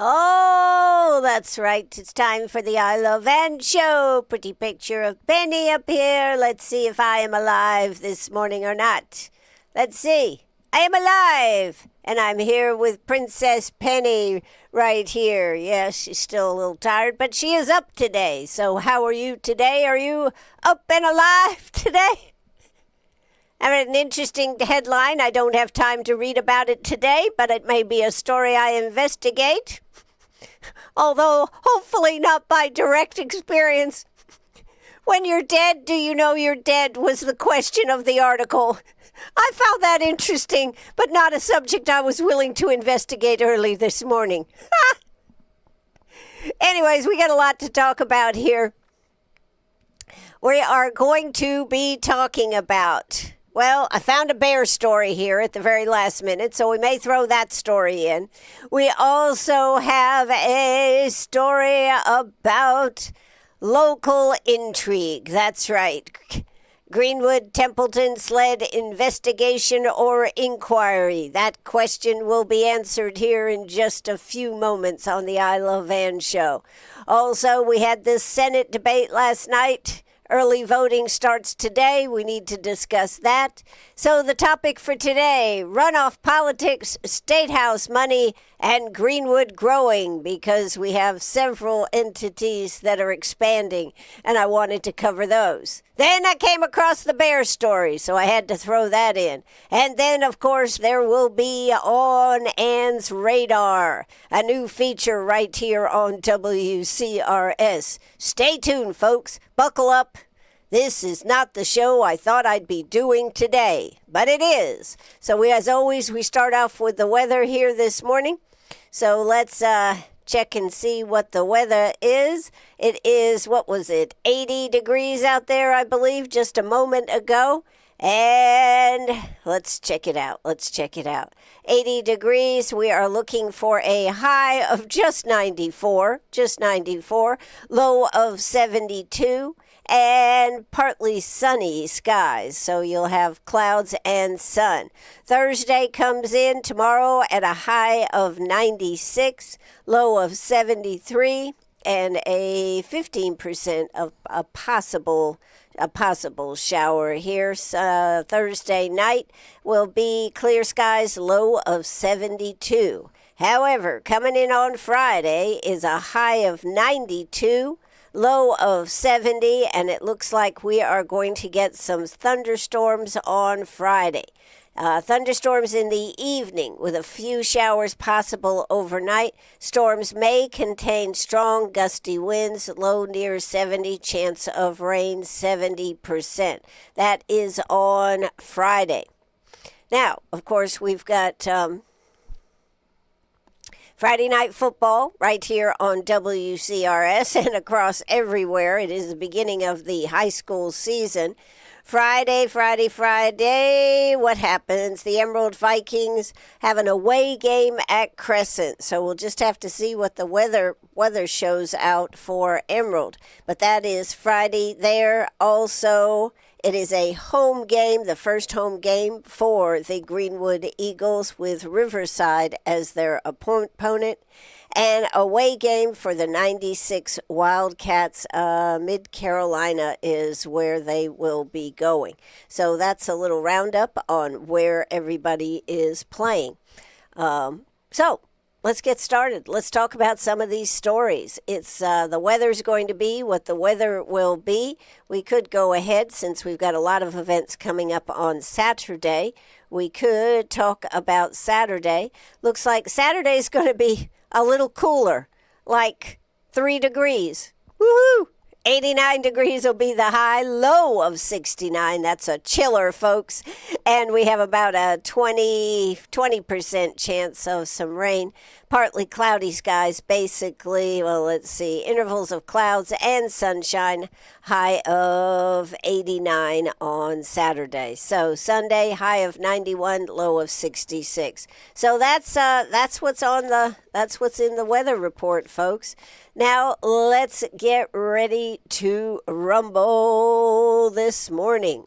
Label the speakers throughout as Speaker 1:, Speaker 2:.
Speaker 1: Oh, that's right. It's time for the I Love Ann show. Pretty picture of Penny up here. Let's see if I am alive this morning or not. Let's see. I am alive. And I'm here with Princess Penny right here. Yes, she's still a little tired, but she is up today. So how are you today? Are you up and alive today? I read an interesting headline. I don't have time to read about it today, but it may be a story I investigate. Although, hopefully not by direct experience. When you're dead, do you know you're dead was the question of the article. I found that interesting, but not a subject I was willing to investigate early this morning. Anyways, we got a lot to talk about here. We are going to be talking about... Well, I found a bear story here at the very last minute, so we may throw that story in. We also have a story about local intrigue. That's right. Greenwood Templeton SLED investigation or inquiry. That question will be answered here in just a few moments on the I Love Ann show. Also, we had this Senate debate last night. Early voting starts today. We need to discuss that. So the topic for today, runoff politics, Statehouse money, and Greenwood growing, because we have several entities that are expanding, and I wanted to cover those. Then I came across the bear story, so I had to throw that in. And then, of course, there will be On Ann's Radar, a new feature right here on WCRS. Stay tuned, folks. Buckle up. This is not the show I thought I'd be doing today, but it is. So as always, we start off with the weather here this morning. So let's check and see what the weather is. It is, 80 degrees out there, I believe, just a moment ago. And let's check it out. 80 degrees. We are looking for a high of just 94, low of 72. And partly sunny skies, so you'll have clouds and sun. Thursday comes in tomorrow at a high of 96, low of 73, and a 15% of a possible shower here. Thursday night will be clear skies, low of 72. However, coming in on Friday is a high of 92, low of 70, and it looks like we are going to get some thunderstorms on Friday. Thunderstorms in the evening with a few showers possible overnight. Storms may contain strong gusty winds, low near 70, chance of rain 70%. That is on Friday. Now, of course, we've got... Friday night football right here on WCRS and across everywhere. It is the beginning of the high school season. Friday. What happens? The Emerald Vikings have an away game at Crescent. So we'll just have to see what the weather shows out for Emerald. But that is Friday there. Also, it is a home game, the first home game for the Greenwood Eagles with Riverside as their opponent. And away game for the 96 Wildcats. Mid-Carolina is where they will be going. So that's a little roundup on where everybody is playing. So let's get started. Let's talk about some of these stories. It's the weather's going to be what the weather will be. We could go ahead since we've got a lot of events coming up on Saturday. We could talk about Saturday. Looks like Saturday's going to be a little cooler, like 3 degrees. Woohoo! 89 degrees will be the high, low of 69. That's a chiller, folks. And we have about a 20% chance of some rain. Partly cloudy skies, basically, let's see, intervals of clouds and sunshine, high of 89 on Saturday. So Sunday, high of 91, low of 66. So that's what's in the weather report, folks. Now let's get ready to rumble this morning.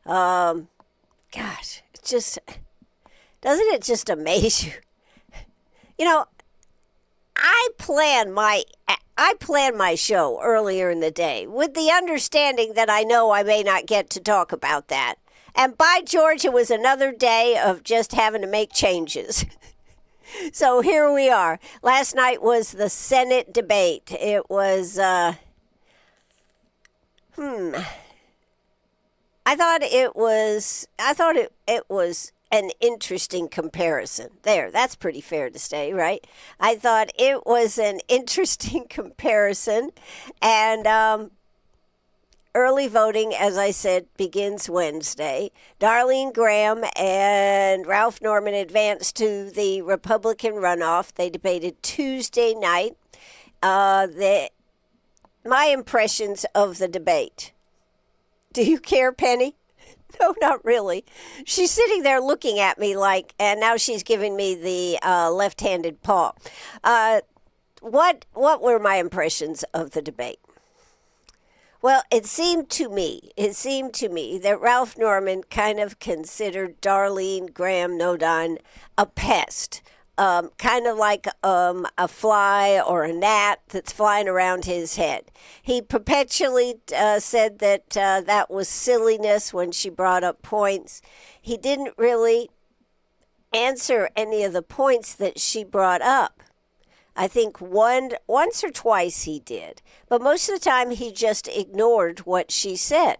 Speaker 1: Gosh, doesn't it just amaze you? You know, I plan my show earlier in the day with the understanding that I know I may not get to talk about that. And by George, it was another day of just having to make changes. So here we are. Last night was the Senate debate. It was, I thought it was an interesting comparison. There, that's pretty fair to say, right? I thought it was an interesting comparison. And early voting, as I said, begins Wednesday. Darlene Graham and Ralph Norman advanced to the Republican runoff. They debated Tuesday night. My impressions of the debate. Do you care, Penny? No, not really. She's sitting there looking at me like, and now she's giving me the left-handed paw. What were my impressions of the debate? Well, it seemed to me that Ralph Norman kind of considered Darlene Graham Nodon a pest, kind of like a fly or a gnat that's flying around his head. He perpetually said that that was silliness when she brought up points. He didn't really answer any of the points that she brought up. I think once or twice he did, but most of the time he just ignored what she said.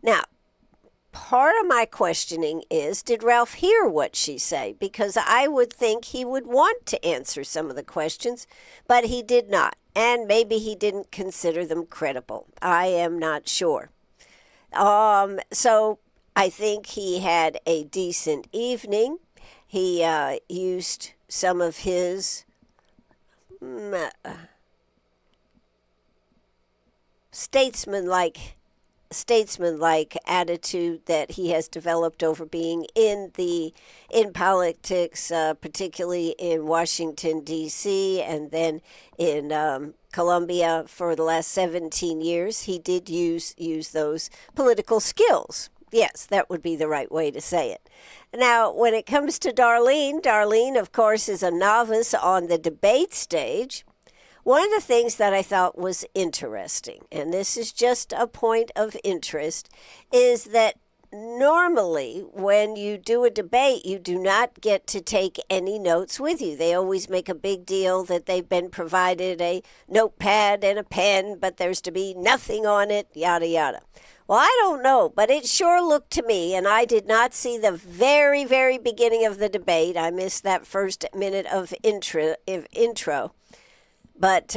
Speaker 1: Now, part of my questioning is, did Ralph hear what she said? Because I would think he would want to answer some of the questions, but he did not. And maybe he didn't consider them credible. I am not sure. So I think he had a decent evening. He used some of his statesmanlike attitude that he has developed over being in politics, particularly in Washington, D.C., and then in Columbia for the last 17 years. He did use those political skills. Yes, that would be the right way to say it. Now, when it comes to Darlene, of course, is a novice on the debate stage. One of the things that I thought was interesting, and this is just a point of interest, is that normally when you do a debate, you do not get to take any notes with you. They always make a big deal that they've been provided a notepad and a pen, but there's to be nothing on it, yada, yada. Well, I don't know, but it sure looked to me, and I did not see the very, very beginning of the debate. I missed that first minute of intro. But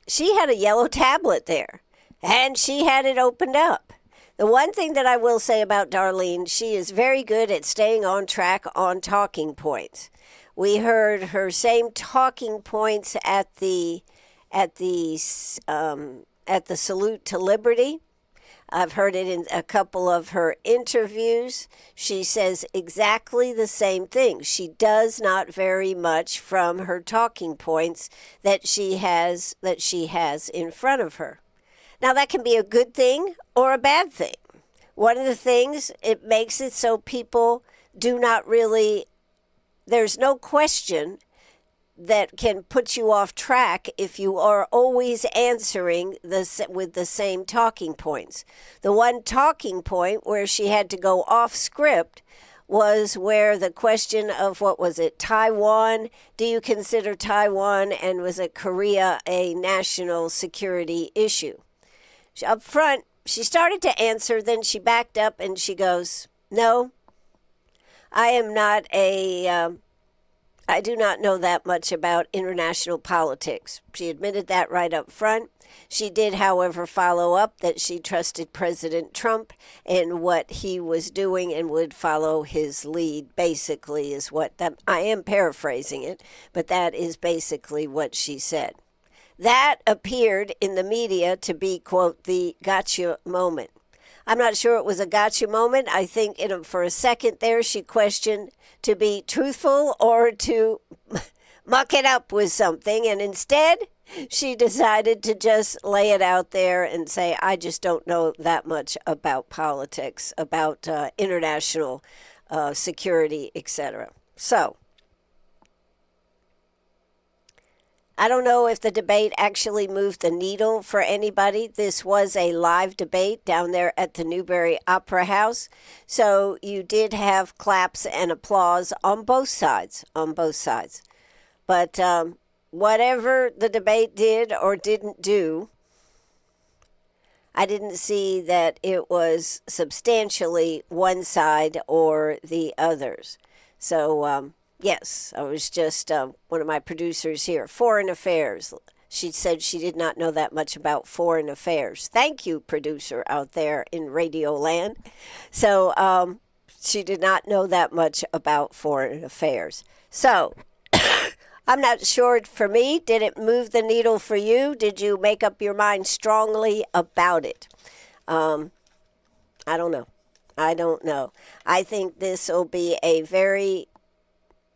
Speaker 1: she had a yellow tablet there, and she had it opened up. The one thing that I will say about Darlene, she is very good at staying on track on talking points. We heard her same talking points at the Salute to Liberty. I've heard it in a couple of her interviews. She says exactly the same thing. She does not vary much from her talking points that she has in front of her. Now, that can be a good thing or a bad thing. One of the things, it makes it so people do not really, there's no question that can put you off track if you are always answering with the same talking points. The one talking point where she had to go off script was where the question of, what was it, Taiwan? Do you consider Taiwan and was it Korea a national security issue? Up front, she started to answer, then she backed up and she goes, no, I do not know that much about international politics. She admitted that right up front. She did, however, follow up that she trusted President Trump in what he was doing and would follow his lead, basically, is what that, I am paraphrasing it, but that is basically what she said. That appeared in the media to be, quote, the gotcha moment. I'm not sure it was a gotcha moment. I think for a second there she questioned to be truthful or to muck it up with something. And instead, she decided to just lay it out there and say, I just don't know that much about politics, about international security, etc. So, I don't know if the debate actually moved the needle for anybody. This was a live debate down there at the Newberry Opera House. So you did have claps and applause on both sides, But whatever the debate did or didn't do, I didn't see that it was substantially one side or the others. So, yes, I was just one of my producers here. Foreign affairs. She said she did not know that much about foreign affairs. Thank you, producer out there in Radio Land. So she did not know that much about foreign affairs. So I'm not sure for me. Did it move the needle for you? Did you make up your mind strongly about it? I don't know. I think this will be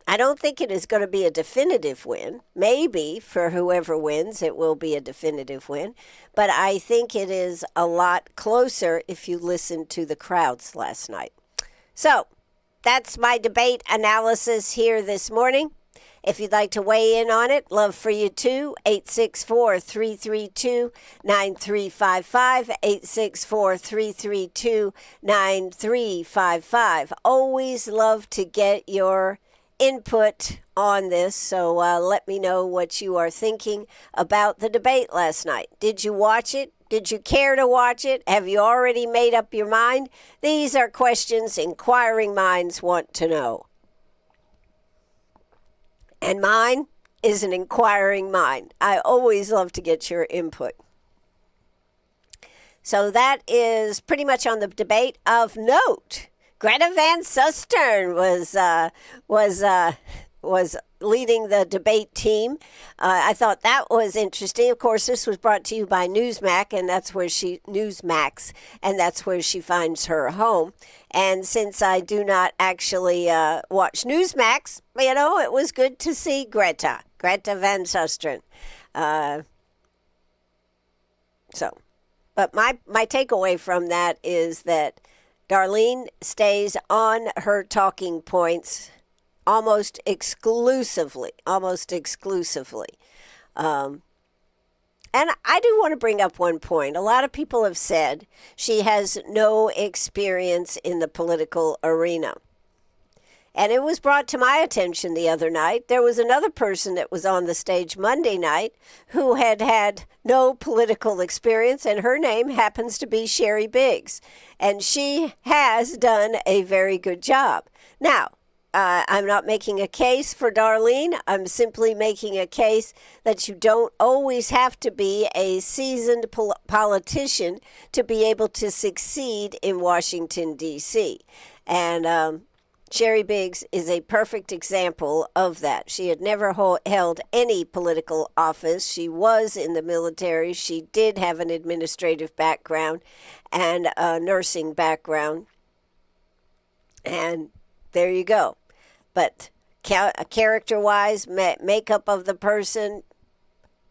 Speaker 1: I don't think it is going to be a definitive win. Maybe for whoever wins, it will be a definitive win. But I think it is a lot closer if you listen to the crowds last night. So that's my debate analysis here this morning. If you'd like to weigh in on it, love for you too. 864-332-9355, 864-332-9355. Always love to get your input on this, so let me know what you are thinking about the debate last night. Did you watch it? Did you care to watch it? Have you already made up your mind? These are questions inquiring minds want to know. And mine is an inquiring mind. I always love to get your input. So that is pretty much on the debate. Of note, Greta Van Susteren was leading the debate team. I thought that was interesting. Of course, this was brought to you by Newsmax, and that's where she finds her home. And since I do not actually watch Newsmax, it was good to see Greta Van Susteren. But my takeaway from that is that Darlene stays on her talking points almost exclusively. And I do want to bring up one point. A lot of people have said she has no experience in the political arena. And it was brought to my attention the other night. There was another person that was on the stage Monday night who had no political experience, and her name happens to be Sherry Biggs. And she has done a very good job. Now, I'm not making a case for Darlene. I'm simply making a case that you don't always have to be a seasoned politician to be able to succeed in Washington, D.C. And Sherry Biggs is a perfect example of that. She had never held any political office. She was in the military. She did have an administrative background and a nursing background. And there you go. But character-wise, makeup of the person,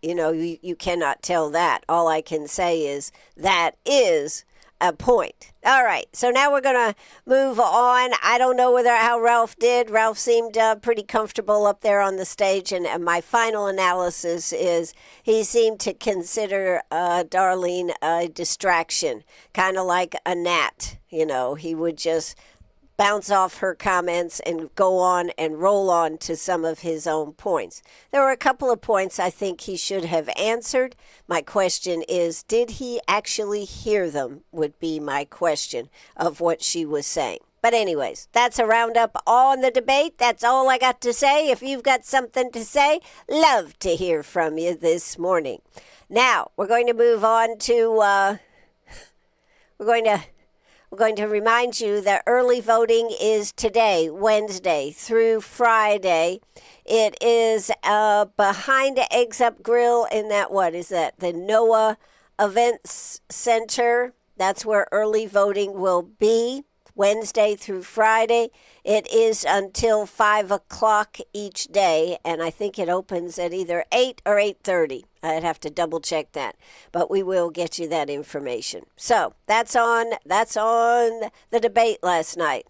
Speaker 1: you cannot tell that. All I can say is that is a point. All right, so now we're going to move on. I don't know how Ralph did. Ralph seemed pretty comfortable up there on the stage, and my final analysis is he seemed to consider Darlene a distraction, kind of like a gnat. He would just bounce off her comments and go on and roll on to some of his own points. There were a couple of points I think he should have answered. My question is, did he actually hear them, would be my question of what she was saying. But anyways, that's a roundup on the debate. That's all I got to say. If you've got something to say, love to hear from you this morning. Now, we're going to move on to, we're going to remind you that early voting is today, Wednesday through Friday. It is behind the Eggs Up Grill in that, the NOAA Events Center. That's where early voting will be, Wednesday through Friday. It is until 5 o'clock each day, and I think it opens at either 8 or 8:30. I'd have to double check that, but we will get you that information. So that's on the debate last night.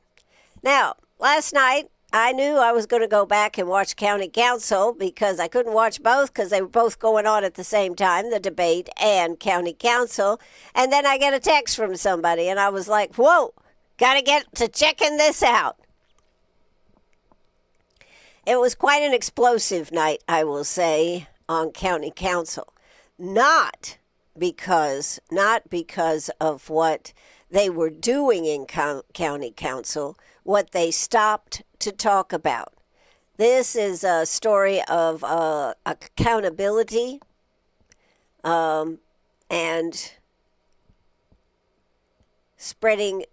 Speaker 1: Now, last night I knew I was going to go back and watch county council because I couldn't watch both because they were both going on at the same time, the debate and county council. And then I get a text from somebody and I was like, whoa, got to get to checking this out. It was quite an explosive night, I will say, on county council. Not because of what they were doing in county council, what they stopped to talk about. This is a story of accountability and spreading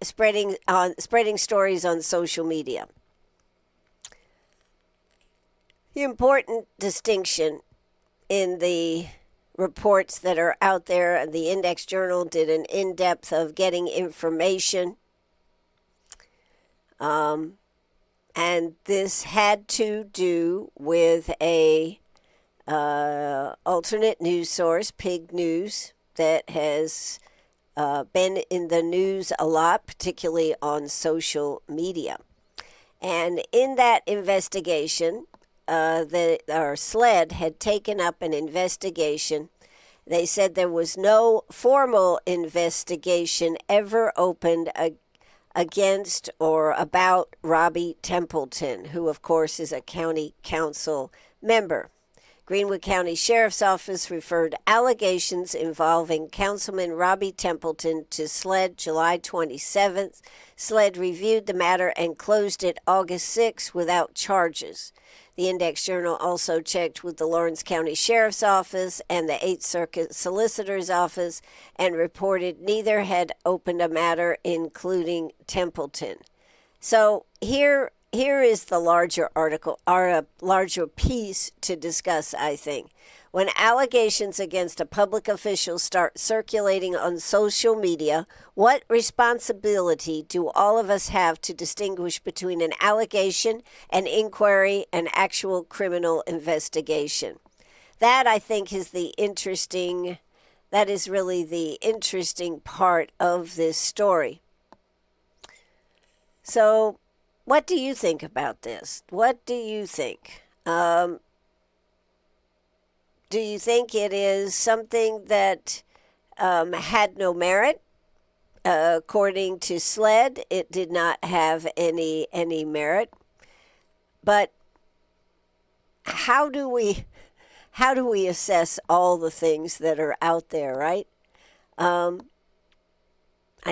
Speaker 1: stories on social media. The important distinction in the reports that are out there, the Index Journal did an in-depth of getting information. And this had to do with a alternate news source, Pig News, that has been in the news a lot, particularly on social media. And in that investigation, SLED had taken up an investigation. They said there was no formal investigation ever opened against or about Robbie Templeton, who, of course, is a county council member. Greenwood County Sheriff's Office referred allegations involving Councilman Robbie Templeton to SLED July 27th. SLED reviewed the matter and closed it August 6th without charges. The Index Journal also checked with the Lawrence County Sheriff's Office and the 8th Circuit Solicitor's Office and reported neither had opened a matter including Templeton. So here is the larger article, or a larger piece to discuss, I think. When allegations against a public official start circulating on social media, what responsibility do all of us have to distinguish between an allegation, an inquiry, and actual criminal investigation? That, I think, is really the interesting part of this story. So, what do you think about this? What do you think? Do you think it is something that had no merit? According to SLED, it did not have any merit. But how do we assess all the things that are out there, right? I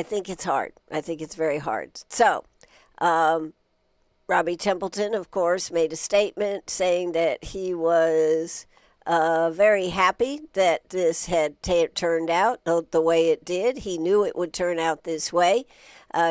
Speaker 1: think it's hard. I think it's very hard. So, Robbie Templeton, of course, made a statement saying that he was very happy that this had turned out the way it did. He knew it would turn out this way.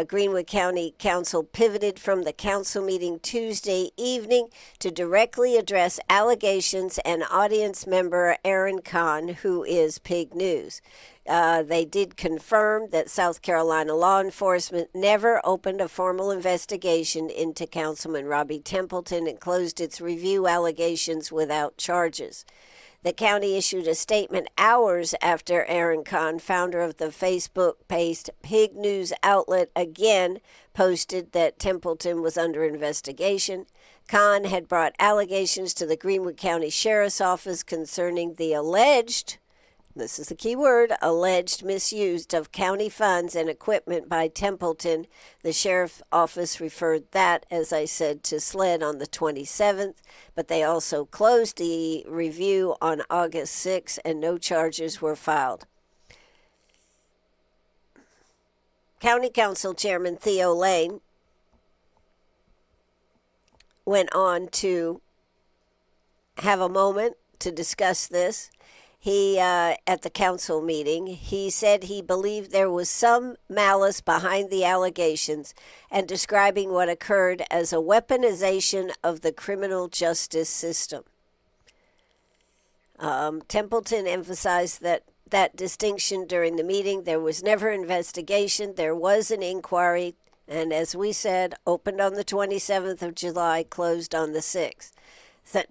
Speaker 1: Greenwood County Council pivoted from the council meeting Tuesday evening to directly address allegations and audience member Aaron Kahn, who is Pig News. They did confirm that South Carolina law enforcement never opened a formal investigation into Councilman Robbie Templeton and closed its review allegations without charges. The county issued a statement hours after Aaron Kahn, founder of the Facebook-based Pig News outlet, again posted that Templeton was under investigation. Kahn had brought allegations to the Greenwood County Sheriff's Office concerning the alleged, this is the key word, alleged misuse of county funds and equipment by Templeton. The sheriff's office referred that, as I said, to SLED on the 27th, but they also closed the review on August 6th and no charges were filed. County Council Chairman Theo Lane went on to have a moment to discuss this. He, at the council meeting, he said he believed there was some malice behind the allegations and describing what occurred as a weaponization of the criminal justice system. Templeton emphasized that distinction during the meeting. There was never an investigation. There was an inquiry, and as we said, opened on the 27th of July, closed on the 6th.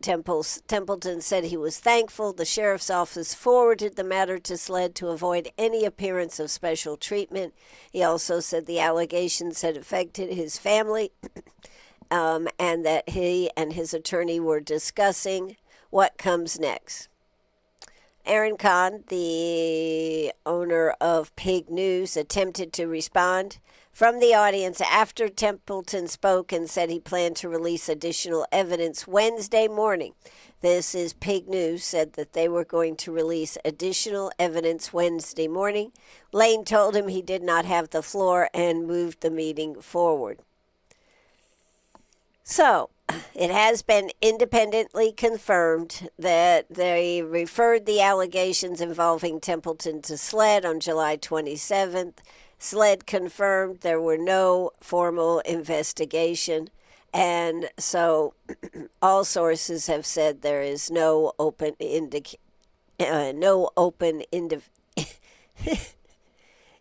Speaker 1: Templeton said he was thankful the sheriff's office forwarded the matter to SLED to avoid any appearance of special treatment. He also said the allegations had affected his family and that he and his attorney were discussing what comes next. Aaron Kahn, the owner of Pig News, attempted to respond from the audience after Templeton spoke and said he planned to release additional evidence Wednesday morning. This is Pig News, said that they were going to release additional evidence Wednesday morning. Lane told him he did not have the floor and moved the meeting forward. So, it has been independently confirmed that they referred the allegations involving Templeton to SLED on July 27th. SLED confirmed there were no formal investigation, and so all sources have said there is no open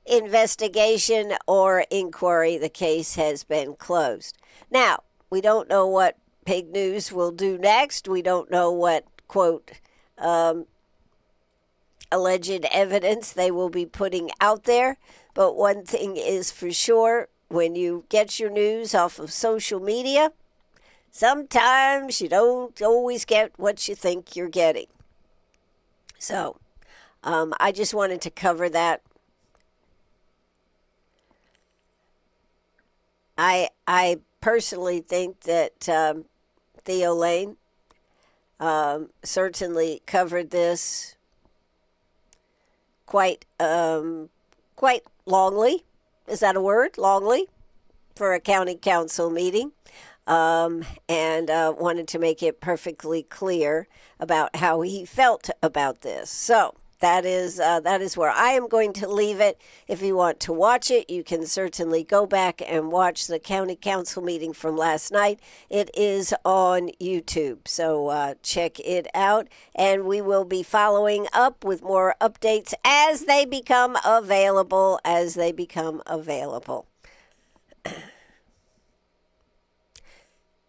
Speaker 1: investigation or inquiry. The case has been closed. Now, we don't know what Pig News will do next. We don't know what, quote, alleged evidence they will be putting out there. But one thing is for sure, when you get your news off of social media, sometimes you don't always get what you think you're getting. So, I just wanted to cover that. I personally think that Theo Lane certainly covered this quite longly. Is that a word? Longly, for a county council meeting, and wanted to make it perfectly clear about how he felt about this. So that is where I am going to leave it. If you want to watch it, you can certainly go back and watch the county council meeting from last night. It is on YouTube, so check it out. And we will be following up with more updates as they become available.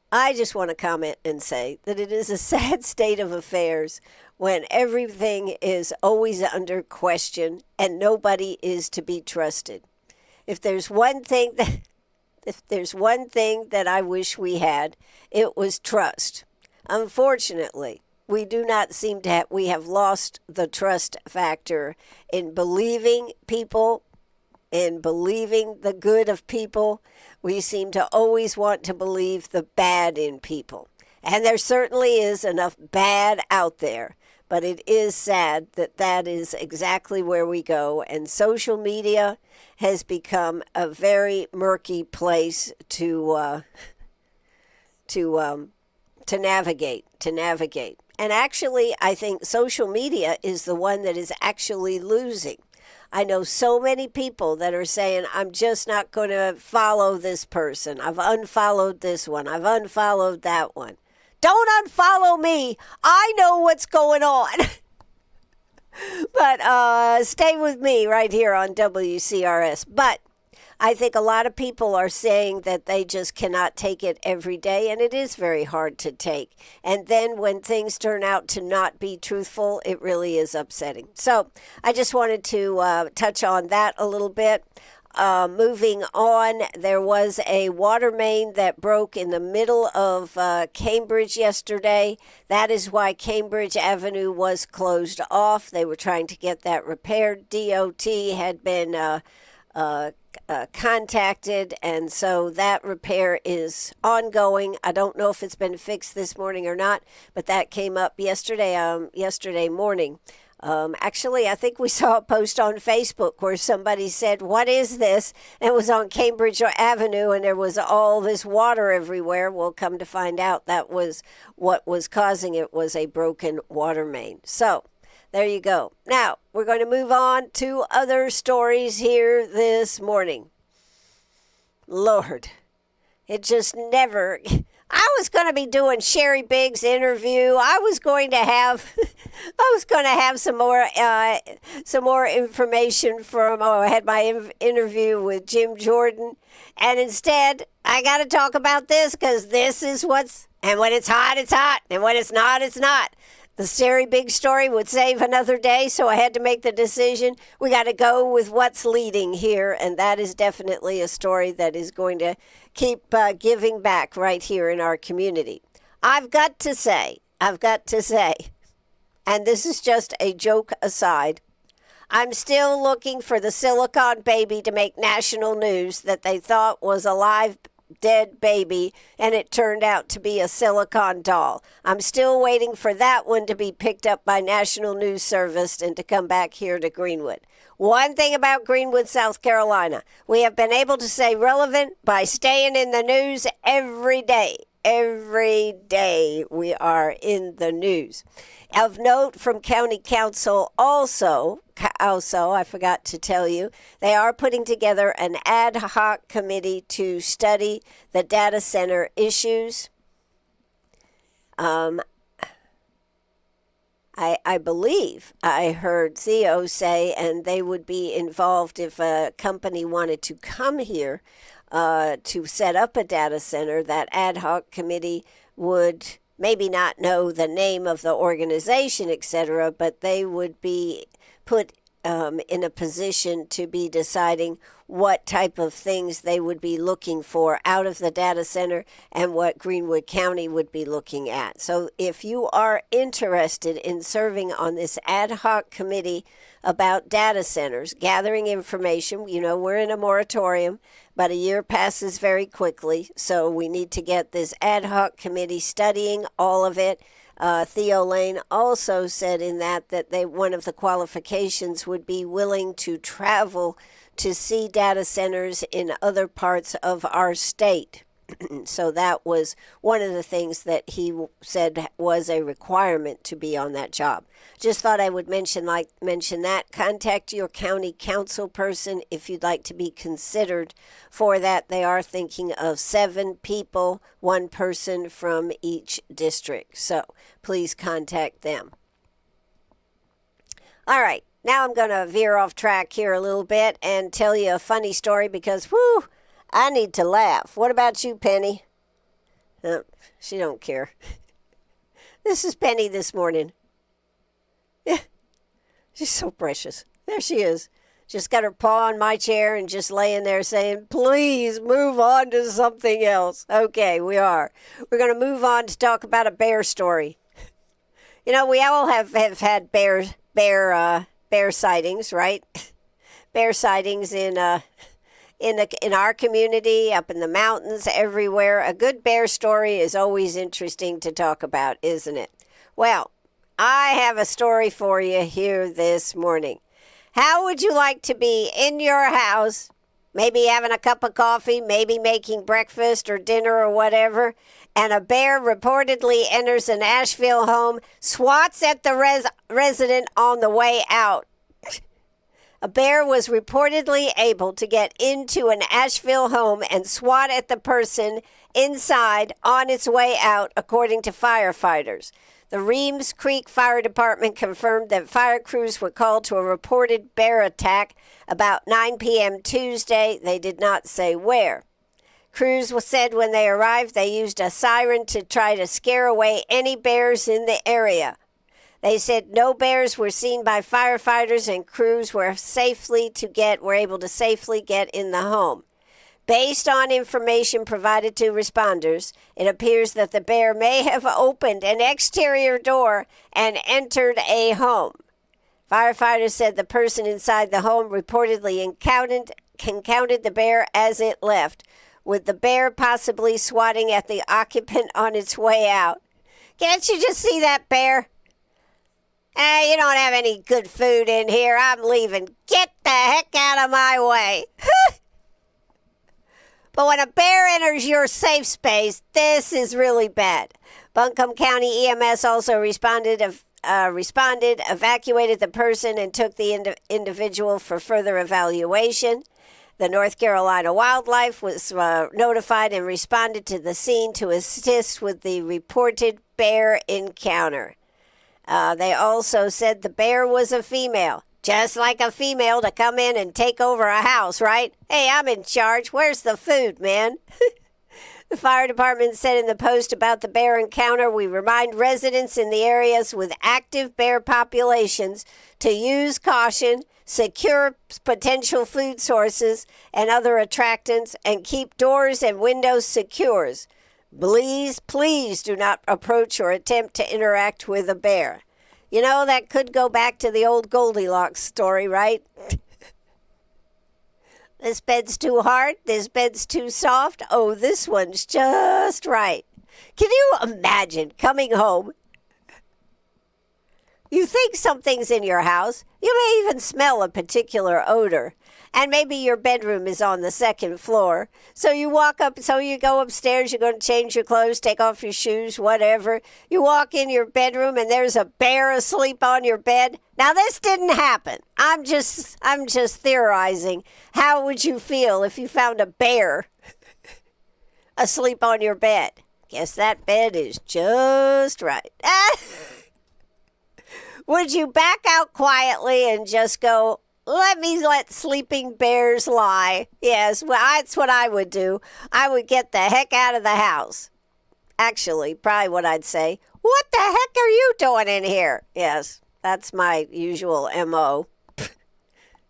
Speaker 1: I just want to comment and say that it is a sad state of affairs when everything is always under question and nobody is to be trusted. If there's one thing that I wish we had, it was trust. Unfortunately, we do not seem to we have lost the trust factor in believing people, in believing the good of people. We seem to always want to believe the bad in people. And there certainly is enough bad out there. But it is sad that that is exactly where we go. And social media has become a very murky place to navigate. And actually, I think social media is the one that is actually losing. I know so many people that are saying, I'm just not going to follow this person. I've unfollowed this one. I've unfollowed that one. Don't unfollow me. I know what's going on. But stay with me right here on WCRS. But I think a lot of people are saying that they just cannot take it every day, and it is very hard to take. And then when things turn out to not be truthful, it really is upsetting. So I just wanted to touch on that a little bit. Moving on, there was a water main that broke in the middle of Cambridge yesterday. That is why Cambridge Avenue was closed off. They were trying to get that repaired. DOT had been contacted, and so that repair is ongoing. I don't know if it's been fixed this morning or not, but that came up yesterday morning. Actually, I think we saw a post on Facebook where somebody said, what is this? And it was on Cambridge Avenue, and there was all this water everywhere. Well, come to find out that was what was causing it, was a broken water main. So there you go. Now, we're going to move on to other stories here this morning. Lord, it just never... I was going to be doing Sherry Biggs' interview. I was going to have some more information from. I had my interview with Jim Jordan, and instead I got to talk about this because this is what's. And when it's hot, it's hot, and when it's not, it's not. The scary big story would save another day, so I had to make the decision. We got to go with what's leading here, and that is definitely a story that is going to keep giving back right here in our community. I've got to say, and this is just a joke aside, I'm still looking for the silicone baby to make national news that they thought was a live dead baby, and it turned out to be a silicone doll. I'm still waiting for that one to be picked up by National News Service and to come back here to Greenwood. One thing about Greenwood, South Carolina, we have been able to stay relevant by staying in the news every day. Every day we are in the news. Of note from County Council also, I forgot to tell you, they are putting together an ad hoc committee to study the data center issues. I believe I heard Theo say, and they would be involved if a company wanted to come here to set up a data center. That ad hoc committee would maybe not know the name of the organization, etc., but they would be put in a position to be deciding what type of things they would be looking for out of the data center and what Greenwood County would be looking at. So if you are interested in serving on this ad hoc committee about data centers, gathering information, we're in a moratorium, but a year passes very quickly, so we need to get this ad hoc committee studying all of it. Theo Lane also said in that one of the qualifications would be willing to travel to see data centers in other parts of our state. So that was one of the things that he said was a requirement to be on that job. Just thought I would mention that. Contact your county council person if you'd like to be considered for that. They are thinking of 7 people, 1 person from each district. So please contact them. All right, now I'm going to veer off track here a little bit and tell you a funny story because, I need to laugh. What about you, Penny? She don't care. This is Penny this morning. Yeah, she's so precious. There she is. Just got her paw on my chair and just laying there saying, please move on to something else. Okay, we are. We're going to move on to talk about a bear story. We all have had bear sightings, right? Bear sightings in our community, up in the mountains, everywhere. A good bear story is always interesting to talk about, isn't it? Well, I have a story for you here this morning. How would you like to be in your house, maybe having a cup of coffee, maybe making breakfast or dinner or whatever, and a bear reportedly enters an Asheville home, swats at the resident on the way out? A bear was reportedly able to get into an Asheville home and swat at the person inside on its way out, according to firefighters. The Reems Creek Fire Department confirmed that fire crews were called to a reported bear attack about 9 p.m. Tuesday. They did not say where. Crews said when they arrived, they used a siren to try to scare away any bears in the area. They said no bears were seen by firefighters and crews were able to safely get in the home. Based on information provided to responders, it appears that the bear may have opened an exterior door and entered a home. Firefighters said the person inside the home reportedly encountered the bear as it left, with the bear possibly swatting at the occupant on its way out. Can't you just see that bear? You don't have any good food in here. I'm leaving. Get the heck out of my way. But when a bear enters your safe space, this is really bad. Buncombe County EMS also responded, evacuated the person, and took the individual for further evaluation. The North Carolina Wildlife was notified and responded to the scene to assist with the reported bear encounter. They also said the bear was a female, just like a female to come in and take over a house, right? Hey, I'm in charge. Where's the food, man? The fire department said in the post about the bear encounter, we remind residents in the areas with active bear populations to use caution, secure potential food sources and other attractants, and keep doors and windows secure. Please do not approach or attempt to interact with a bear. You know, that could go back to the old Goldilocks story, right? This bed's too hard. This bed's too soft. Oh, this one's just right. Can you imagine coming home? You think something's in your house. You may even smell a particular odor. And maybe your bedroom is on the second floor. So you go upstairs, you're going to change your clothes, take off your shoes, whatever. You walk in your bedroom and there's a bear asleep on your bed. Now this didn't happen. I'm just theorizing. How would you feel if you found a bear asleep on your bed? Guess that bed is just right. Would you back out quietly and just go, let sleeping bears lie? Yes, well, that's what I would do. I would get the heck out of the house. Actually, probably what I'd say, what the heck are you doing in here? Yes, that's my usual MO.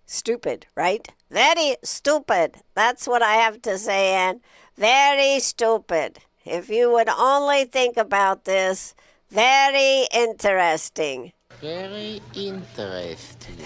Speaker 1: Stupid, right? Very stupid. That's what I have to say, Ann. Very stupid. If you would only think about this, very interesting.
Speaker 2: Very interesting.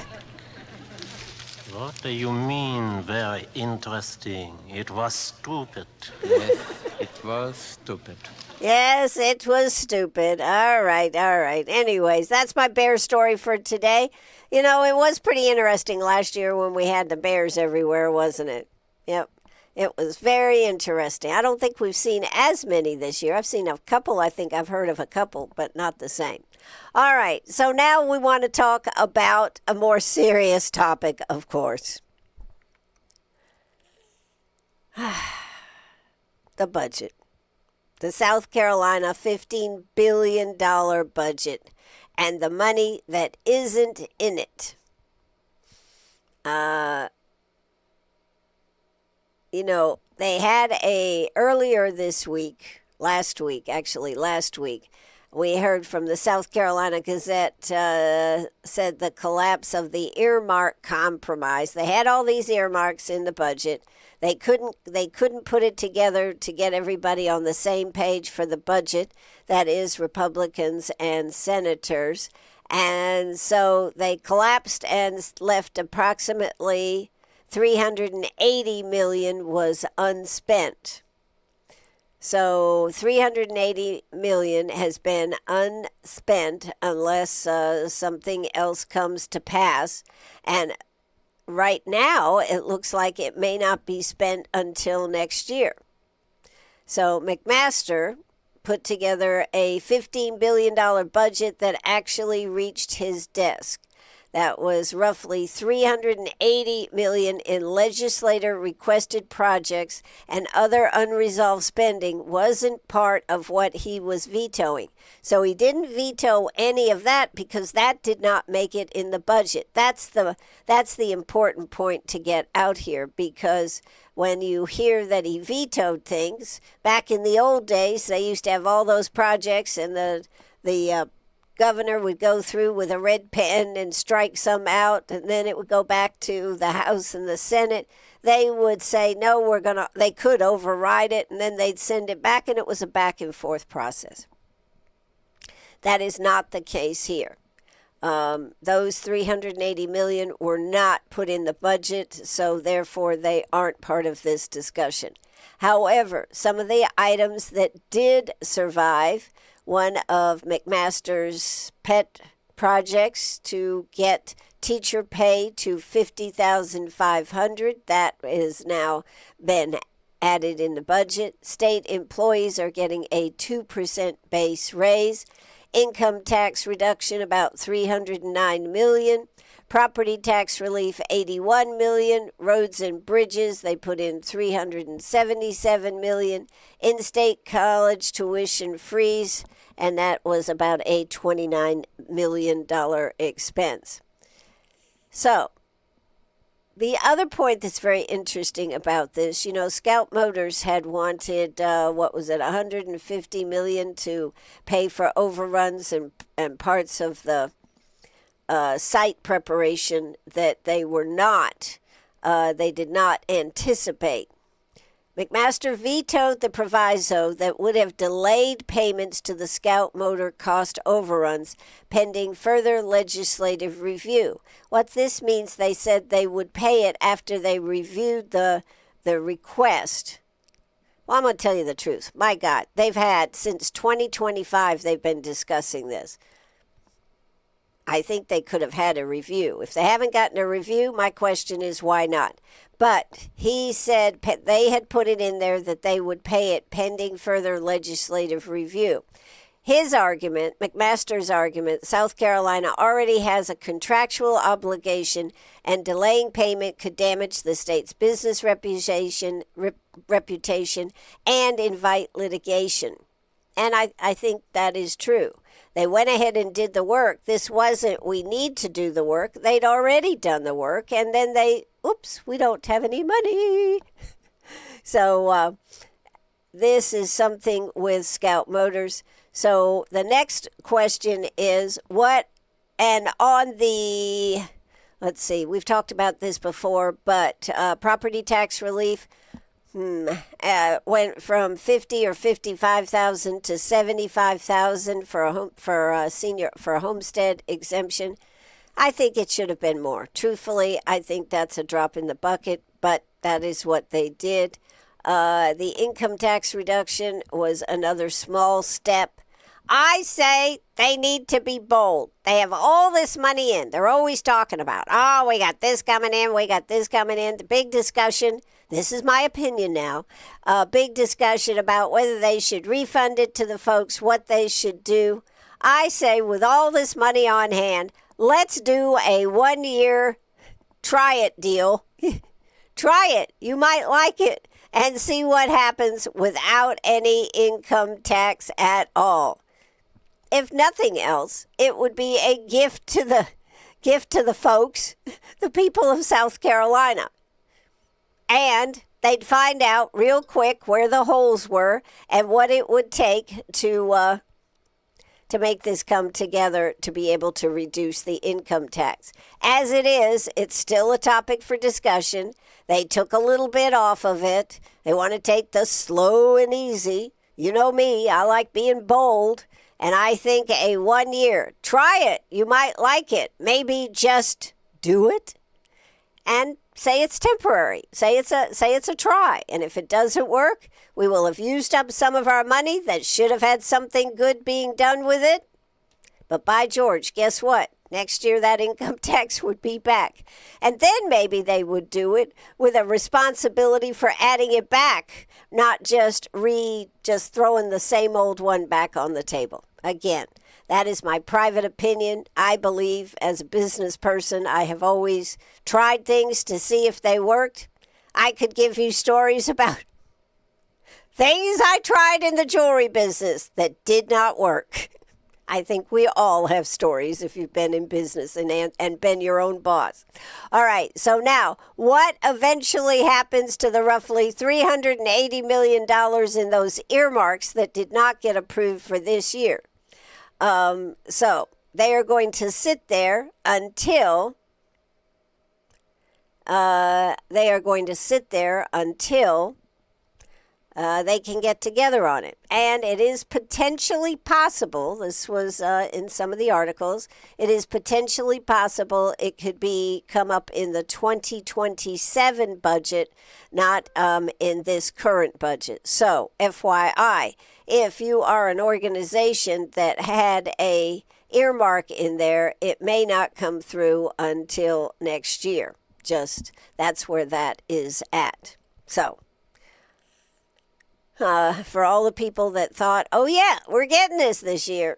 Speaker 3: What do you mean, very interesting? It was stupid.
Speaker 2: Yes, it was stupid.
Speaker 1: Yes, it was stupid. All right. Anyways, that's my bear story for today. You know, it was pretty interesting last year when we had the bears everywhere, wasn't it? Yep. It was very interesting. I don't think we've seen as many this year. I've seen a couple. I think I've heard of a couple, but not the same. All right. So now we want to talk about a more serious topic, of course. The budget. The South Carolina $15 billion budget and the money that isn't in it. You know, they had earlier this week, last week, we heard from the South Carolina Gazette said the collapse of the earmark compromise. They had all these earmarks in the budget. They couldn't put it together to get everybody on the same page for the budget, that is Republicans and senators. And so they collapsed and left approximately $380 million was unspent. So $380 million has been unspent unless something else comes to pass. And right now, it looks like it may not be spent until next year. So McMaster put together a $15 billion budget that actually reached his desk. That was roughly $380 million in legislator-requested projects, and other unresolved spending wasn't part of what he was vetoing. So he didn't veto any of that because that did not make it in the budget. That's the important point to get out here, because when you hear that he vetoed things, back in the old days, they used to have all those projects, and the governor would go through with a red pen and strike some out, and then it would go back to the House and the Senate. They would say, no, they could override it, and then they'd send it back, and it was a back and forth process. That is not the case here. Those $380 million were not put in the budget, so therefore they aren't part of this discussion. However, some of the items that did survive, one of McMaster's pet projects to get teacher pay to $50,500. That has now been added in the budget. State employees are getting a 2% base raise. Income tax reduction about $309 million. Property tax relief, $81 million. Roads and bridges, they put in $377 million. In-state college tuition freeze, and that was about a $29 million expense. So, The other point that's very interesting about this, Scout Motors had wanted, what was it, 150 million to pay for overruns and parts of the site preparation that they did not anticipate. McMaster vetoed the proviso that would have delayed payments to the Scout Motor cost overruns pending further legislative review. What this means, they said they would pay it after they reviewed the request. Well, I'm going to tell you the truth. My God, they've had, since 2025, they've been discussing this. I think they could have had a review. If they haven't gotten a review, my question is, why not? But he said they had put it in there that they would pay it pending further legislative review. His argument, McMaster's argument, South Carolina already has a contractual obligation and delaying payment could damage the state's business reputation and invite litigation. And I think that is true. They went ahead and did the work. This wasn't, we need to do the work. They'd already done the work, and then we don't have any money. So this is something with Scout Motors. So the next question is let's see, we've talked about this before, but property tax relief went from 50 or 55,000 to 75,000 for a homestead exemption. I think it should have been more. Truthfully, I think that's a drop in the bucket, but that is what they did. The income tax reduction was another small step. I say they need to be bold. They have all this money in. They're always talking about, we got this coming in, we got this coming in. The big discussion, this is my opinion now, big discussion about whether they should refund it to the folks, what they should do. I say with all this money on hand, let's do a 1-year try it deal. Try it. You might like it. And see what happens without any income tax at all. If nothing else, it would be a gift to the folks, the people of South Carolina. And they'd find out real quick where the holes were and what it would take to make this come together to be able to reduce the income tax. As it is, it's still a topic for discussion. They took a little bit off of it. They want to take the slow and easy. You know me, I like being bold. And I think a 1 year, try it. You might like it. Maybe just do it and say it's temporary. Say it's a try. And if it doesn't work, we will have used up some of our money that should have had something good being done with it. But by George, guess what? Next year, that income tax would be back. And then maybe they would do it with a responsibility for adding it back, not just throwing the same old one back on the table. Again, that is my private opinion. I believe as a business person, I have always tried things to see if they worked. I could give you stories about things I tried in the jewelry business that did not work. I think we all have stories if you've been in business and been your own boss. All right, so now what eventually happens to the roughly $380 million in those earmarks that did not get approved for this year? So they are going to sit there until they can get together on it. And it is potentially possible, this was in some of the articles, it is potentially possible it could come up in the 2027 budget, not in this current budget. So, FYI, if you are an organization that had a earmark in there, it may not come through until next year. Just, that's where that is at. So, for all the people that thought, oh yeah, we're getting this year.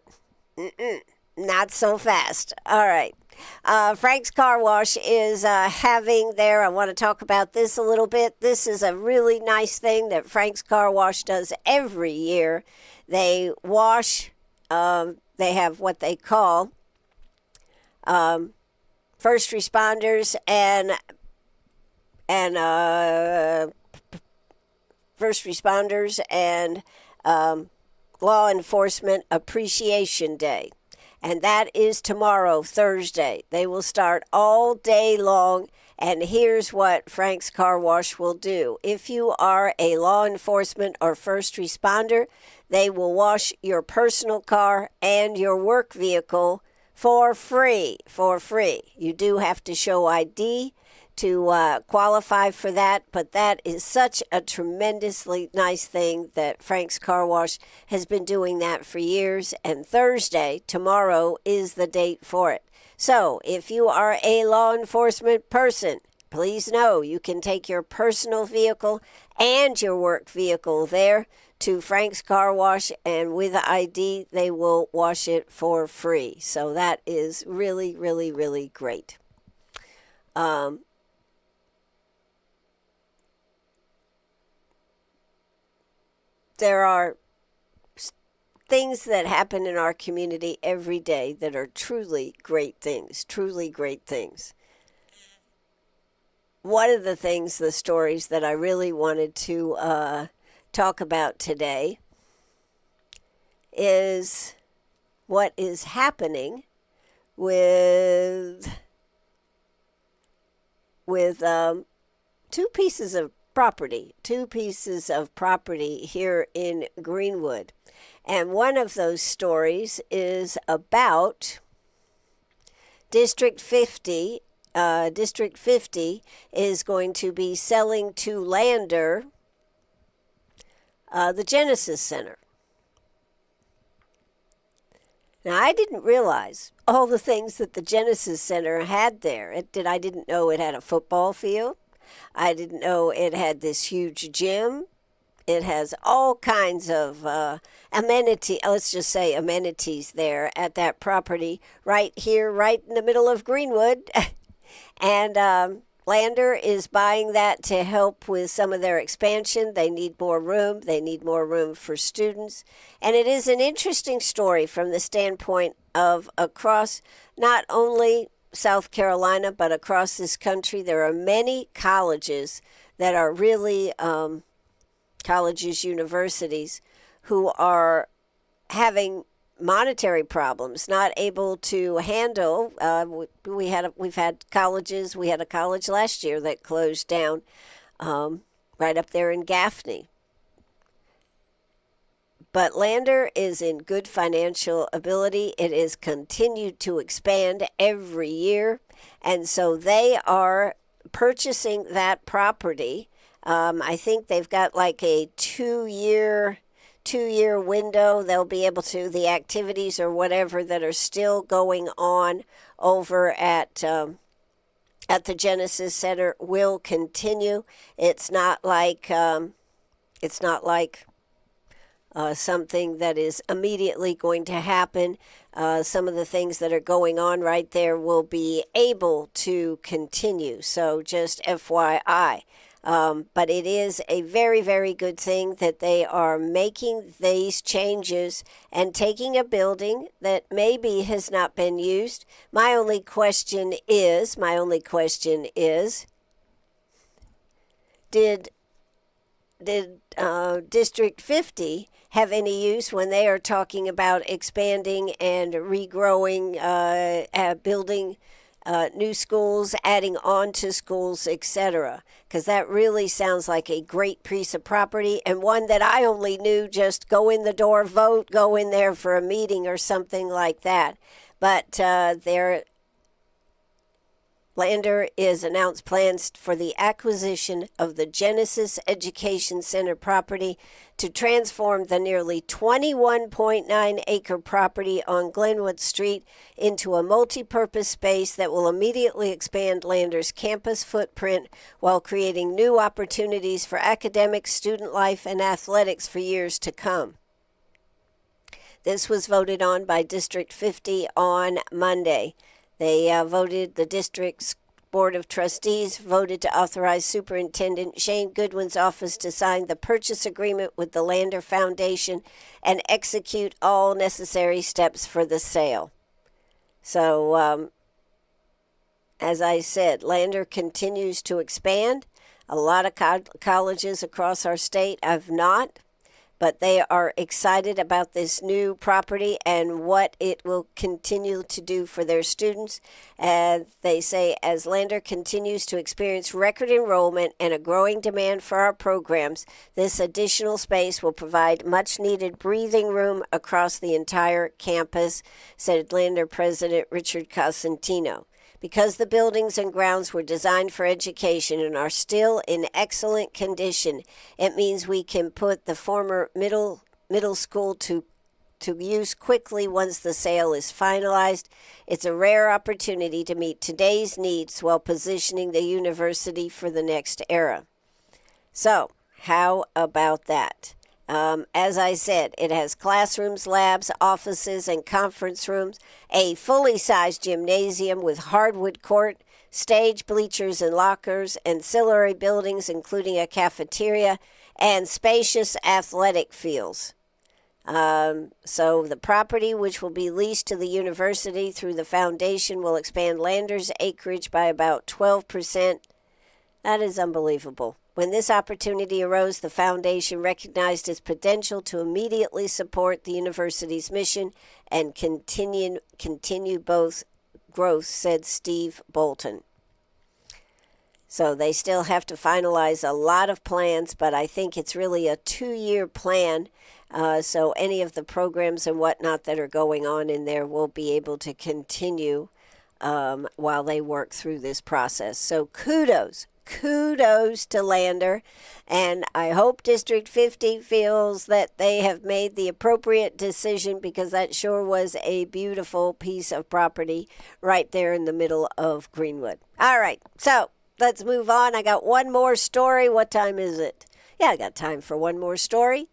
Speaker 1: Not so fast. All right. Frank's Car Wash is having I want to talk about this a little bit. This is a really nice thing that Frank's Car Wash does every year. They wash, they have what they call first responders and and first responders and Law Enforcement Appreciation Day. And that is tomorrow, Thursday. They will start all day long. And here's what Frank's Car Wash will do. If you are a law enforcement or first responder, they will wash your personal car and your work vehicle for free. For free. You do have to show ID to qualify for that, but that is such a tremendously nice thing that Frank's Car Wash has been doing that for years, and Thursday, tomorrow, is the date for it. So if you are a law enforcement person, please know you can take your personal vehicle and your work vehicle there to Frank's Car Wash, and with ID, they will wash it for free. So that is really, really, really great. There are things that happen in our community every day that are truly great things, truly great things. One of the things, the stories that I really wanted to talk about today is what is happening with two pieces of property here in Greenwood. And one of those stories is about District 50. District 50 is going to be selling to Lander the Genesis Center. Now, I didn't realize all the things that the Genesis Center had there. I didn't know it had a football field. I didn't know it had this huge gym. It has all kinds of amenities there at that property right here, right in the middle of Greenwood. And Lander is buying that to help with some of their expansion. They need more room. They need more room for students. And it is an interesting story from the standpoint of across not only South Carolina, but across this country. There are many colleges that are really colleges, universities, who are having monetary problems, not able to handle. We've had colleges. We had a college last year that closed down, right up there in Gaffney. But Lander is in good financial ability. It is continued to expand every year. And so they are purchasing that property. I think they've got like a two-year window. They'll be able to, the activities or whatever that are still going on over at the Genesis Center will continue. It's not like something that is immediately going to happen. Some of the things that are going on right there will be able to continue. So just FYI. But it is a very, very good thing that they are making these changes and taking a building that maybe has not been used. My only question is, did District 50 have any use when they are talking about expanding and regrowing, building new schools, adding on to schools, etc.? Because that really sounds like a great piece of property, and one that I only knew just go in the door, vote, go in there for a meeting or something like that. But Lander is announced plans for the acquisition of the Genesis Education Center property to transform the nearly 21.9-acre property on Glenwood Street into a multi-purpose space that will immediately expand Lander's campus footprint while creating new opportunities for academic, student life, and athletics for years to come. This was voted on by District 50 on Monday. The district's Board of Trustees voted to authorize Superintendent Shane Goodwin's office to sign the purchase agreement with the Lander Foundation and execute all necessary steps for the sale. So, as I said, Lander continues to expand. A lot of colleges across our state have not, but they are excited about this new property and what it will continue to do for their students. And they say as Lander continues to experience record enrollment and a growing demand for our programs, this additional space will provide much needed breathing room across the entire campus, said Lander President Richard Cosentino. Because the buildings and grounds were designed for education and are still in excellent condition, it means we can put the former middle school to use quickly once the sale is finalized. It's a rare opportunity to meet today's needs while positioning the university for the next era. So, how about that? As I said, it has classrooms, labs, offices, and conference rooms, a fully sized gymnasium with hardwood court, stage, bleachers, and lockers, ancillary buildings including a cafeteria, and spacious athletic fields. So the property, which will be leased to the university through the foundation, will expand Lander's acreage by about 12%. That is unbelievable. When this opportunity arose, the foundation recognized its potential to immediately support the university's mission and continue both growth, said Steve Bolton. So they still have to finalize a lot of plans, but I think it's really a 2-year plan. So any of the programs and whatnot that are going on in there will be able to continue while they work through this process. So kudos to Lander, and I hope District 50 feels that they have made the appropriate decision, because that sure was a beautiful piece of property right there in the middle of Greenwood. All right, so let's move on. I got one more story. What time is it? Yeah, I got time for one more story.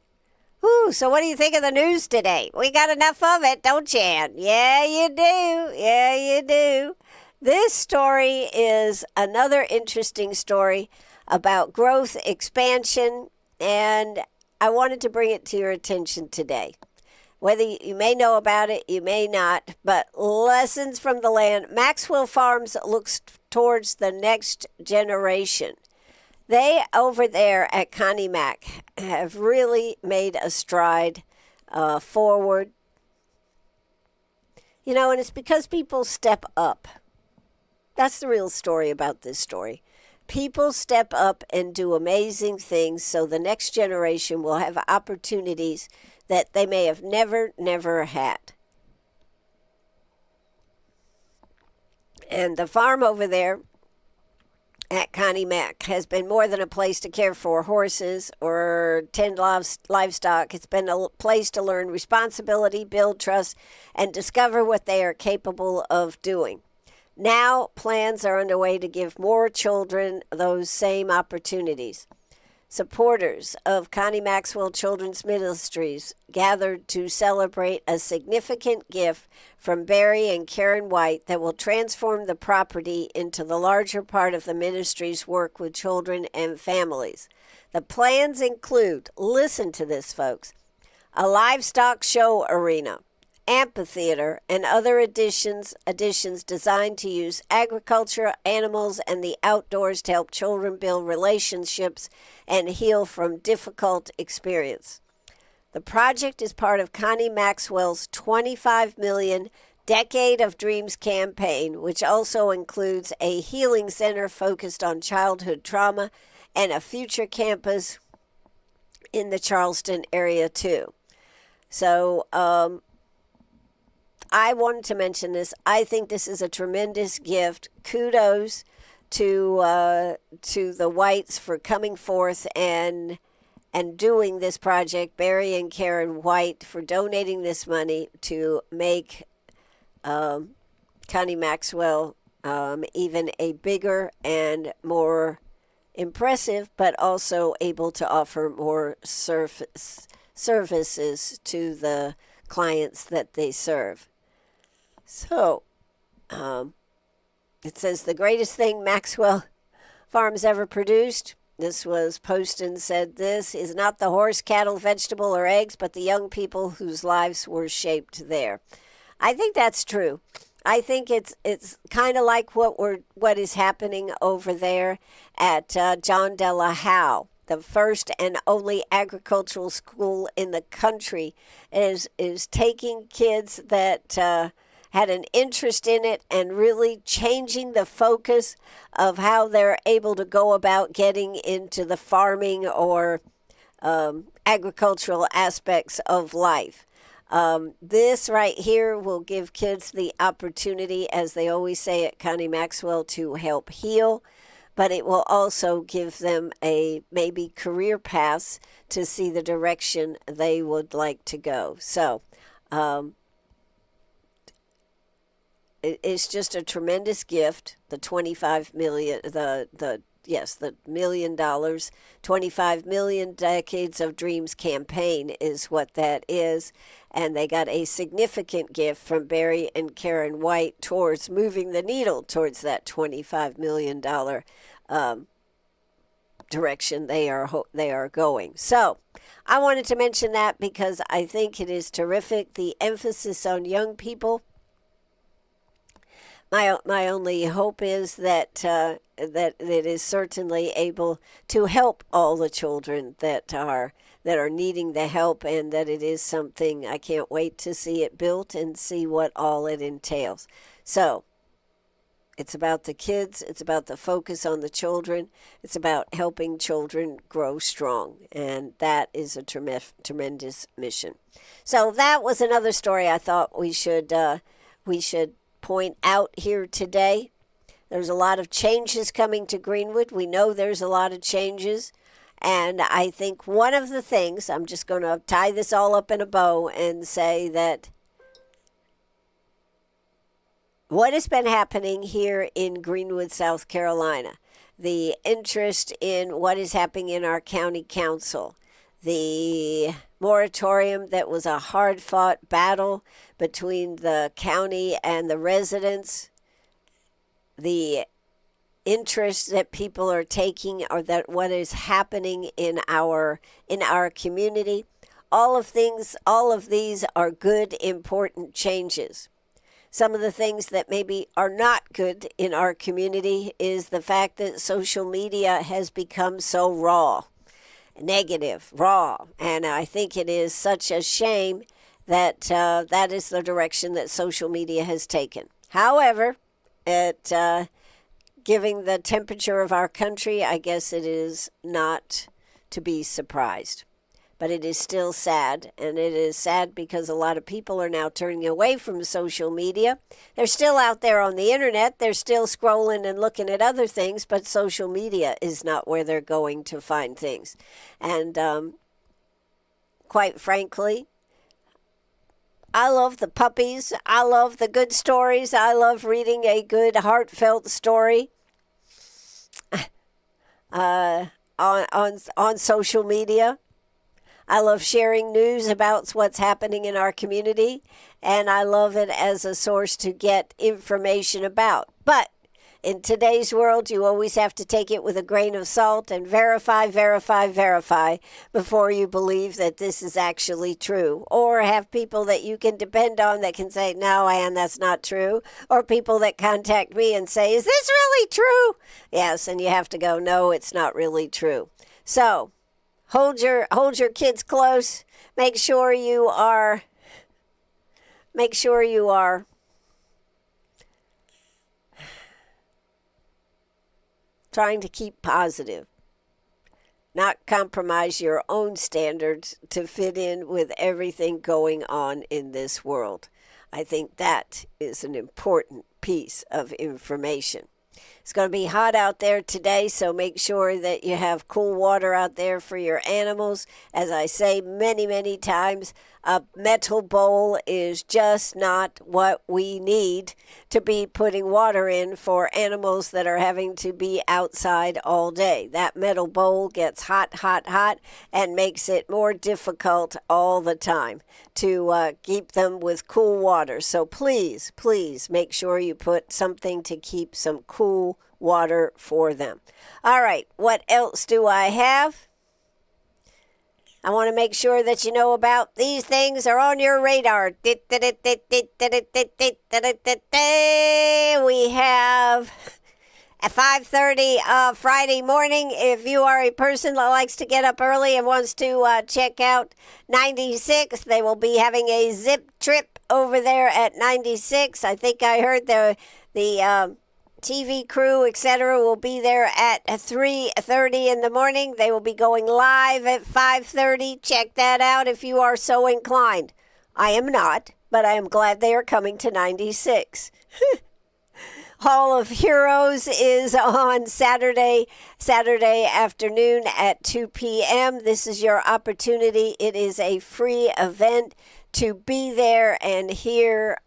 Speaker 1: Ooh, so what do you think of the news today? We got enough of it, don't you, Ann? Yeah, you do. Yeah, you do. This story is another interesting story about growth, expansion, and I wanted to bring it to your attention today. Whether you may know about it, you may not, but lessons from the land. Maxwell Farms looks towards the next generation. They, over there at Connie Mack, have really made a stride forward. You know, and it's because people step up. That's the real story about this story. People step up and do amazing things so the next generation will have opportunities that they may have never had. And the farm over there at Connie Mack has been more than a place to care for horses or tend livestock. It's been a place to learn responsibility, build trust, and discover what they are capable of doing. Now, plans are underway to give more children those same opportunities. Supporters of Connie Maxwell Children's Ministries gathered to celebrate a significant gift from Barry and Karen White that will transform the property into the larger part of the ministry's work with children and families. The plans include, listen to this, folks, a livestock show arena, amphitheater, and other additions designed to use agriculture, animals, and the outdoors to help children build relationships and heal from difficult experience. The project is part of Connie Maxwell's $25 million Decade of Dreams campaign, which also includes a healing center focused on childhood trauma and a future campus in the Charleston area, too. So, I wanted to mention this. I think this is a tremendous gift. Kudos to the Whites for coming forth and doing this project. Barry and Karen White for donating this money to make Connie Maxwell even a bigger and more impressive, but also able to offer more services to the clients that they serve. So, it says the greatest thing Maxwell Farms ever produced. This was Poston said this is not the horse, cattle, vegetable, or eggs, but the young people whose lives were shaped there. I think that's true. I think it's kind of like what is happening over there at John de la Howe, the first and only agricultural school in the country, is taking kids that had an interest in it and really changing the focus of how they're able to go about getting into the farming or agricultural aspects of life. This right here will give kids the opportunity, as they always say at Connie Maxwell, to help heal, but it will also give them a maybe career paths to see the direction they would like to go. So it's just a tremendous gift. The 25 million, the yes, the $1 million, 25 million Decades of Dreams campaign is what that is. And they got a significant gift from Barry and Karen White towards moving the needle towards that $25 million direction they are going. So I wanted to mention that because I think it is terrific. The emphasis on young people. My only hope is that that it is certainly able to help all the children that are needing the help, and that it is something I can't wait to see it built and see what all it entails. So it's about the kids. It's about the focus on the children. It's about helping children grow strong, and that is a tremendous mission. So that was another story I thought we should point out here today. There's a lot of changes coming to Greenwood. We know there's a lot of changes. And I think one of the things, I'm just going to tie this all up in a bow and say that what has been happening here in Greenwood, South Carolina, the interest in what is happening in our county council, the moratorium that was a hard-fought battle between the county and the residents, the interest that people are taking, or that what is happening in our community, all of these are good, important changes. Some of the things that maybe are not good in our community is the fact that social media has become so raw, negative, raw, and I think it is such a shame that that is the direction that social media has taken. However, given the temperature of our country, I guess it is not to be surprised. But it is still sad, and it is sad because a lot of people are now turning away from social media. They're still out there on the internet. They're still scrolling and looking at other things, but social media is not where they're going to find things. And quite frankly, I love the puppies. I love the good stories. I love reading a good, heartfelt story on social media. I love sharing news about what's happening in our community, and I love it as a source to get information about. But in today's world, you always have to take it with a grain of salt and verify before you believe that this is actually true. Or have people that you can depend on that can say, no, Ann, that's not true. Or people that contact me and say, is this really true? Yes, and you have to go, no, it's not really true. So hold your kids close. Make sure you are trying to keep positive, not compromise your own standards to fit in with everything going on in this world. I think that is an important piece of information. It's going to be hot out there today, so make sure that you have cool water out there for your animals. As I say many, many times, a metal bowl is just not what we need to be putting water in for animals that are having to be outside all day. That metal bowl gets hot, and makes it more difficult all the time to keep them with cool water. So please make sure you put something to keep some cool water for them. All right, what else do I have? I want to make sure that you know about these things are on your radar. We have at 5:30 Friday morning, if you are a person that likes to get up early and wants to check out 96, they will be having a zip trip over there at 96. I think I heard the TV crew, etc., will be there at 3:30 in the morning. They will be going live at 5:30. Check that out if you are so inclined. I am not, but I am glad they are coming to 96. Hall of Heroes is on Saturday afternoon at 2 p.m. This is your opportunity. It is a free event to be there and hear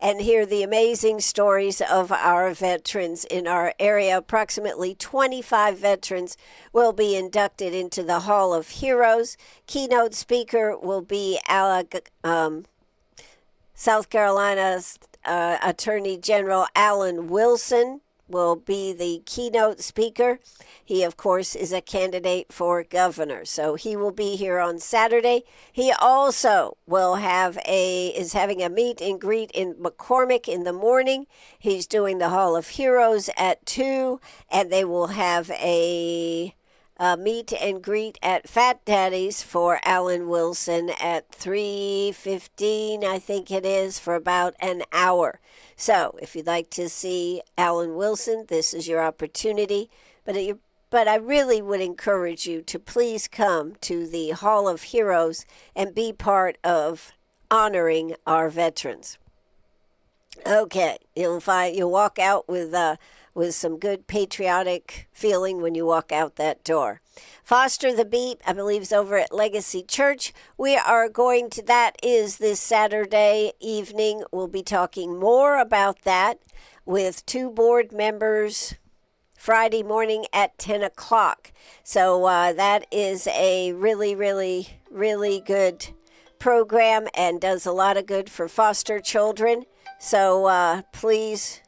Speaker 1: the amazing stories of our veterans in our area. Approximately 25 veterans will be inducted into the Hall of Heroes. Keynote speaker will be South Carolina's Attorney General Alan Wilson will be the keynote speaker. He, of course, is a candidate for governor, so he will be here on Saturday. He also is having a meet and greet in McCormick in the morning. He's doing the Hall of Heroes at 2, and they will have a meet and greet at Fat Daddy's for Alan Wilson at 3:15, I think it is, for about an hour. So if you'd like to see Alan Wilson, this is your opportunity. But I really would encourage you to please come to the Hall of Heroes and be part of honoring our veterans. Okay, you'll walk out with some good patriotic feeling when you walk out that door. Foster the Beat, I believe, is over at Legacy Church. That is this Saturday evening. We'll be talking more about that with 2 board members Friday morning at 10 o'clock. So that is a really, really, really good program and does a lot of good for foster children. So please...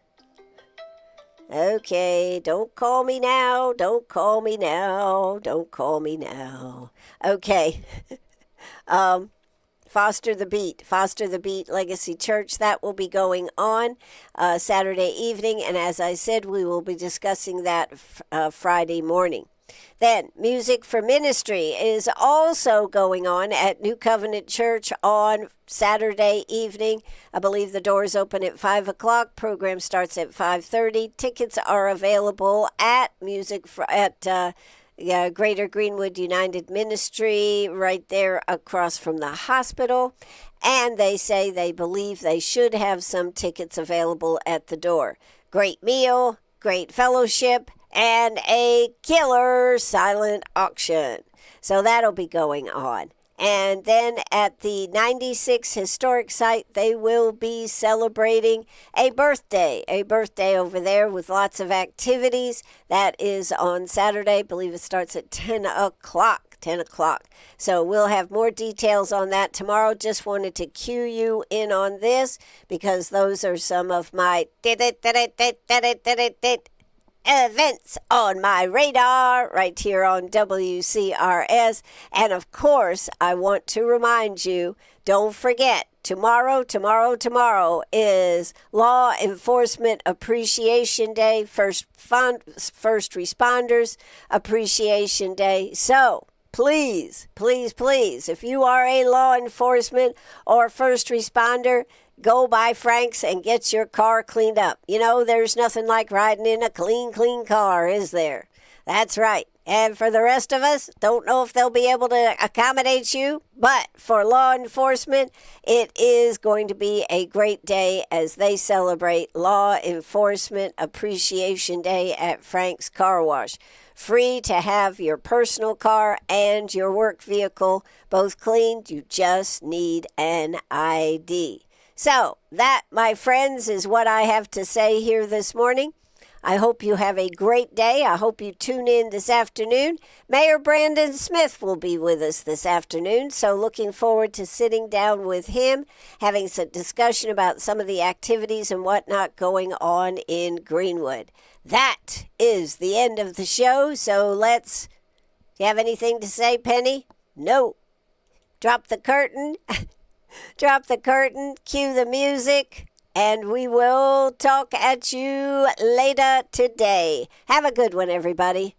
Speaker 1: Okay, don't call me now, don't call me now, don't call me now. Okay. Foster the Beat Legacy Church, that will be going on Saturday evening, and as I said, we will be discussing that Friday morning. Then, Music for Ministry is also going on at New Covenant Church on Saturday evening. I believe the doors open at 5 o'clock. Program starts at 5:30. Tickets are available at Greater Greenwood United Ministry, right there across from the hospital. And they say they believe they should have some tickets available at the door. Great meal, great fellowship, and a killer silent auction. So that'll be going on. And then at the 96 Historic Site, they will be celebrating a birthday over there with lots of activities. That is on Saturday. I believe it starts at 10 o'clock. So we'll have more details on that tomorrow. Just wanted to cue you in on this because those are some of my events on my radar right here on WCRS. And of course, I want to remind you, don't forget, tomorrow is Law Enforcement Appreciation Day, First Responders Appreciation Day. So please, if you are a law enforcement or first responder, go by Frank's and get your car cleaned up. You know, there's nothing like riding in a clean car, is there? That's right. And for the rest of us, don't know if they'll be able to accommodate you, but for law enforcement, it is going to be a great day as they celebrate Law Enforcement Appreciation Day at Frank's Car Wash. Free to have your personal car and your work vehicle both cleaned. You just need an ID. So that, my friends, is what I have to say here this morning. I hope you have a great day. I hope you tune in this afternoon. Mayor Brandon Smith will be with us this afternoon, so looking forward to sitting down with him, having some discussion about some of the activities and whatnot going on in Greenwood. That is the end of the show, so let's You have anything to say, Penny? No. Drop the curtain. Drop the curtain. Cue the music. And we will talk at you later today. Have a good one, everybody.